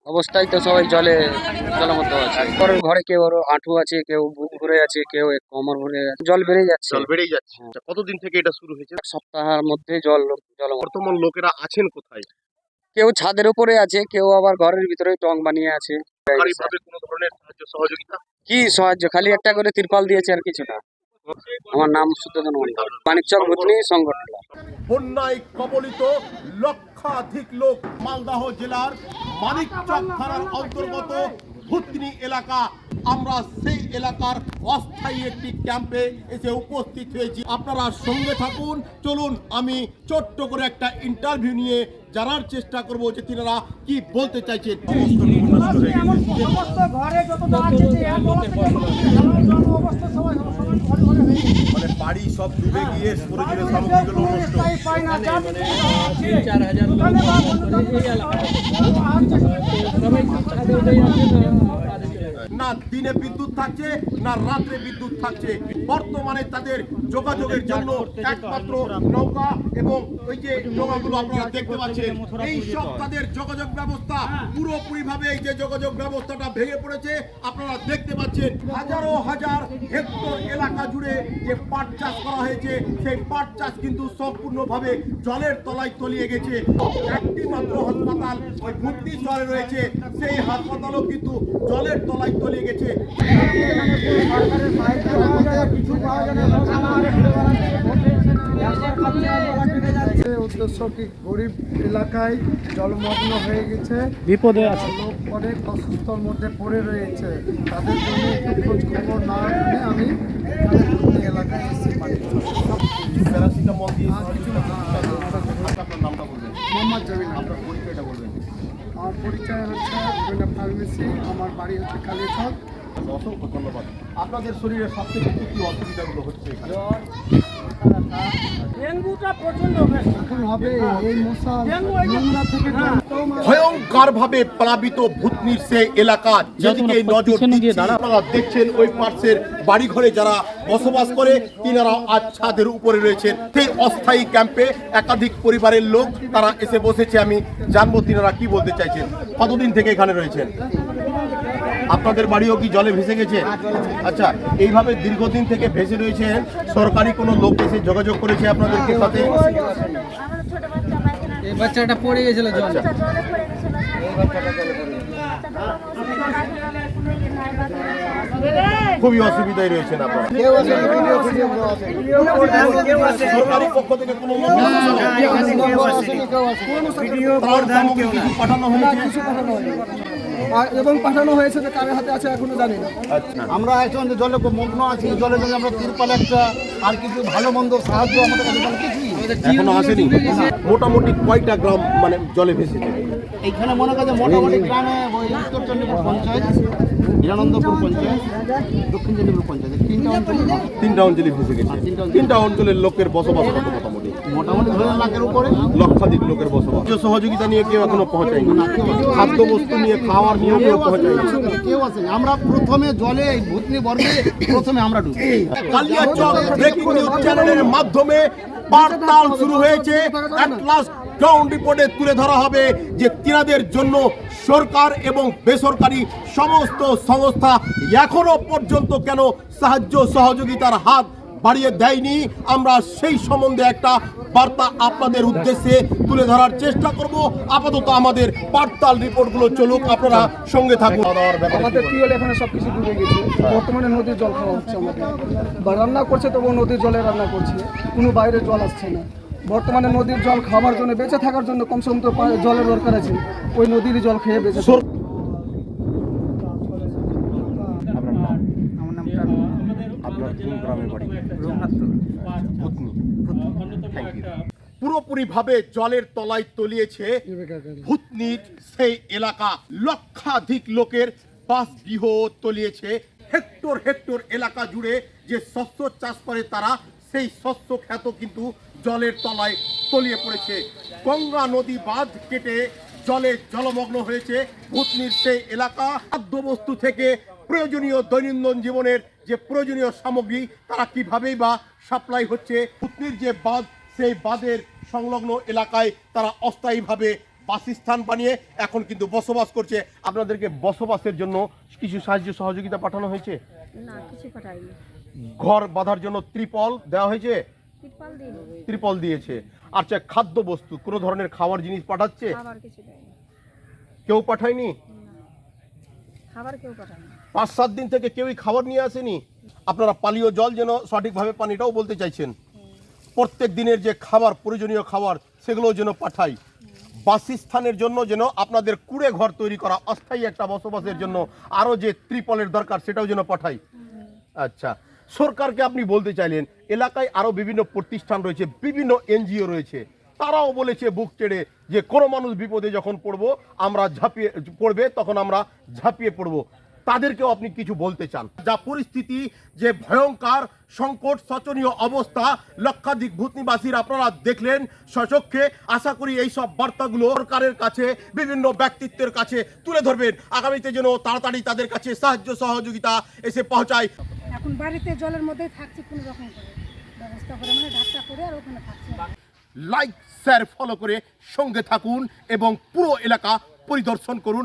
অবস্থায় তো সবাই জলমগ্ন আছে। কারোর ঘরে কেউ হাঁটু আছে, কেউ বুক ভরে আছে, কেউ কোমর ভরে আছে, জল বেড়ে যাচ্ছে। জল বেড়েই যাচ্ছে। হ্যাঁ। কতদিন থেকে এটা শুরু হয়েছে? এক সপ্তাহের মধ্যে জলমগ্ন। বর্তমান লোকেরা আছেন কোথায়? কেউ ছাদের উপরে আছে, কেউ আবার ঘরের ভিতরে টং বানিয়ে আছে। সরকারিভাবে কোনো ধরনের সাহায্য সহযোগিতা? কি সাহায্য, খালি একটা করে তিরপাল দিয়েছে, আর কিছু না। আমার নাম সুদ্ধন মন্ডল, মানিকচক ভুতনি সংগঠন। বন্যায় কবলিত লক্ষাধিক লোক মালদহ জেলার মানিকচক থানার অন্তর্গত ভুতনি এলাকা। আমরা সেই এলাকার অস্থায়ী একটি ক্যাম্পে এসে উপস্থিত হয়েছি। আপনারা সঙ্গে থাকুন, চলুন আমি ছোট্ট করে একটা ইন্টারভিউ নিয়ে জানার চেষ্টা করব যে তিনারা কি বলতে চাইছেন। মানে বাড়ি সব ডুবে গিয়ে সামগ্রীগুলো না দিনে বিদ্যুৎ থাকছে, না রাত্রে বিদ্যুৎ থাকছে। বর্তমানে তাদের যোগাযোগের জন্য একমাত্র নৌকা এবং ওই যে নৌকাগুলো আপনারা দেখতে পাচ্ছেন, এই সব তাদের যোগাযোগ ব্যবস্থা পুরোপুরি ভাবে এই যে যোগাযোগ ব্যবস্থাটা ভেঙে পড়েছে। আপনারা দেখতে পাচ্ছেন হাজারো হাজার হেক্টর এলাকা জুড়ে যে পাট চাষ করা হয়েছে, সেই পাট চাষ কিন্তু সম্পূর্ণভাবে জলের তলায় তলিয়ে গেছে। একটি মাত্র হাসপাতাল ওই ভুতনি শহরে রয়েছে, সেই হাসপাতালও কিন্তু জলের তলায় তলিয়ে গেছে। উদ্দেশ্য কি, গরিব এলাকায় জলমগ্ন হয়ে গেছে, বিপদে আছে, লোক অনেক অসুস্থর মধ্যে পড়ে রয়েছে, তাদের জন্য একটু খোঁজ খবর না নিয়ে আমি এলাকায় এসেছি। মোহাম্মদ জামিল। আপনার পরিচয়টা বলবেন? আমার পরিচয় হচ্ছে ফার্মেসি, আমার বাড়ি হচ্ছে কালীচক। অসংখ্য ধন্যবাদ। আপনাদের শরীরে সবথেকে কি অসুবিধাগুলো হচ্ছে? ভয়ঙ্কর ভাবে প্লাবিত ভুতনির সেই এলাকা যেদিকে নজর দিচ্ছি, আপনারা দেখছেন ওই পার্শ্বের বাড়ি ঘরে যারা বসবাস করে তিনারা আজ ছাদের উপরে রয়েছেন। সেই অস্থায়ী ক্যাম্পে একাধিক পরিবারের লোক তারা এসে বসেছে। আমি জানবো তিনারা কি বলতে চাইছেন। কতদিন থেকে এখানে রয়েছেন? আপনাদের বাড়িও কি জলে ভেসে গেছে? আচ্ছা, এইভাবে দীর্ঘদিন থেকে ভেসে রয়েছেন, সরকারি কোনো লোক এসে যোগাযোগ করেছে আপনাদেরকে সাথে? এই বাচ্চাটা পড়ে গেছিল জলে। খুবই অসুবিধায় রয়েছেন আপনারা। সরকারি পক্ষ থেকে কোনো পাঠানো হয়েছে এবং পাঠানো হয়েছে, যে কার হাতে আছে এখনো জানি না। আমরা এখন জলে মগ্ন আছি, জলের জন্য আমরা তিরপাল একটা আর কিছু ভালো মন্দ সাহায্য আমাদের কাছে কিছুই এখনো আসেনি। মোটামুটি কয়টা গ্রাম মানে জলে ভেসেছে? এইখানে মনে করেন মোটামুটি গ্রামে ওই উত্তর চণ্ডীপুর পঞ্চায়েত, হিরানন্দপুর পঞ্চায়েত, দক্ষিণ চণ্ডীপুর পঞ্চায়েত, তিনটা অঞ্চলে ভেসে গেছে। তিনটা অঞ্চলের লোকের বসবাস কত? মোটামুটি ধরে লাখের উপরে, লক্ষাধিক লোকের বসবাস। সহযোগিতা নিয়ে কেউ এখনো পৌঁছায়নি, খাদ্য বস্তু নিয়ে খাওয়ার নিয়ে কেউ পৌঁছায়নি, কেউ আসেনি। আমরা প্রথমে জলে ভুতনি বর্গে প্রথমে আমরা ঢুকি। কালিয়াচক ব্রেকিং নিউজ চ্যানেলের মাধ্যমে বার্তাল শুরু হয়েছে। এট লাস্ট গ্রাউন্ড রিপোর্টে তুলে ধরা হবে যে তিনাদের জন্য সরকার এবং বেসরকারি সমস্ত সংস্থা এখনো পর্যন্ত কেন সাহায্য সহযোগিতার হাত বাড়িয়ে দেয়নি। আমরা সেই সম্বন্ধে একটা বার্তা আপনাদের উদ্দেশ্যে তুলে ধরার চেষ্টা করব। আপাতত আমাদের বার্তাল রিপোর্টগুলো চলুক, আপনারা সঙ্গে থাকুন। আমাদের টিউবওয়েল এখানে সবকিছু ডুবে গেছে, বর্তমানে নদীর জল খাওয়া হচ্ছে আমাদের, বা রান্না করছে তবুও নদীর জলে রান্না করছে, কোনো বাইরে জল আসছে না। বর্তমানে নদীর জল খাওয়ার জন্য, বেঁচে থাকার জন্য কমসে কম তো জলের দরকার আছে, ওই নদীর জল খেয়ে বেঁচে। পুরোপুরি ভাবে জলের তলায় তলিয়েছে ভুতনির সেই এলাকা। লক্ষাধিক লোকের বাসগৃহ তলিয়েছে। হেক্টর হেক্টর এলাকা জুড়ে যে শস্য চাষ করে তারা, সেই শস্য খ্যাত কিন্তু জলের তলায় তলিয়ে পড়েছে। গঙ্গা নদী বাঁধ কেটে জলে জলমগ্ন হয়েছে ভুতনির সেই এলাকা। খাদ্যবস্তু থেকে প্রয়োজনীয় দৈনন্দিন জীবনের যে প্রয়োজনীয় সামগ্রী তারা কিভাবেই বা সাপ্লাই হচ্ছে। ভুতনির যে বাঁধ, সেই বাঁধের সংলগ্ন এলাকায় তারা অস্থায়ীভাবে বাসস্থান বানিয়ে এখন কিন্তু বসবাস করছে। আপনাদেরকে বসবাসের জন্য কিছু সাহায্য সহযোগিতা পাঠানো হয়েছে? না, কিছু পাঠাইনি। ঘর বাঁধার জন্য ত্রিপল দেওয়া হয়েছে? তিরপাল দিইনি। ত্রিপল দিয়েছে। আচ্ছা, খাদ্য বস্তু কোনো ধরনের খাবার জিনিস পাঠাচ্ছে? খাবার কিছু দেয়নি। কেউ পাঠায়নি? না, খাবার কেউ পাঠায়নি। 5-7 দিন থেকে কেউই খাবার নিয়ে আসেনি? আপনারা পানীয় জল যেন সঠিকভাবে পানিটাও বলতে চাইছেন, প্রত্যেক দিনের যে খাবার, প্রয়োজনীয় খাবার, সেগুলো যেন পাঠাই। বাসস্থানের জন্য যেন আপনাদের কুড়ে ঘর তৈরি করা, অস্থায়ী একটা বসবাসের জন্য আরও যে ত্রিপলের দরকার সেটাও যেন পাঠাই। আচ্ছা, সরকারকে আপনি বলতে চাইলেন এলাকায় আরও বিভিন্ন প্রতিষ্ঠান রয়েছে, বিভিন্ন এনজিও রয়েছে, তারাও বলেছে বুক চেড়ে যে কোনো মানুষ বিপদে যখন পড়বে তখন আমরা ঝাঁপিয়ে পড়ব। তাদেরকেও আপনি কিছু বলতে চান? যা পরিস্থিতি, যে ভয়ঙ্কর সংকট শোচনীয় অবস্থা, লক্ষাধিক ভূতনিবাসীর আপনারা দেখলেন স্বচক্ষে। আশা করি এই সব বার্তাগুলো সরকারের কাছে, বিভিন্ন ব্যক্তিত্বের কাছে তুলে ধরবেন, আগামীতে যেন তাড়াতাড়ি তাদের কাছে সাহায্য সহযোগিতা এসে পৌঁছায়। এখন বাড়িতে জলের মধ্যেই থাকছি, কোনো রকম করে ব্যবস্থা করে, মানে ঢাকা করে আর ওখানে থাকছি। লাইক শেয়ার ফলো করে সঙ্গে থাকুন এবং পুরো এলাকা পরিদর্শন করুন।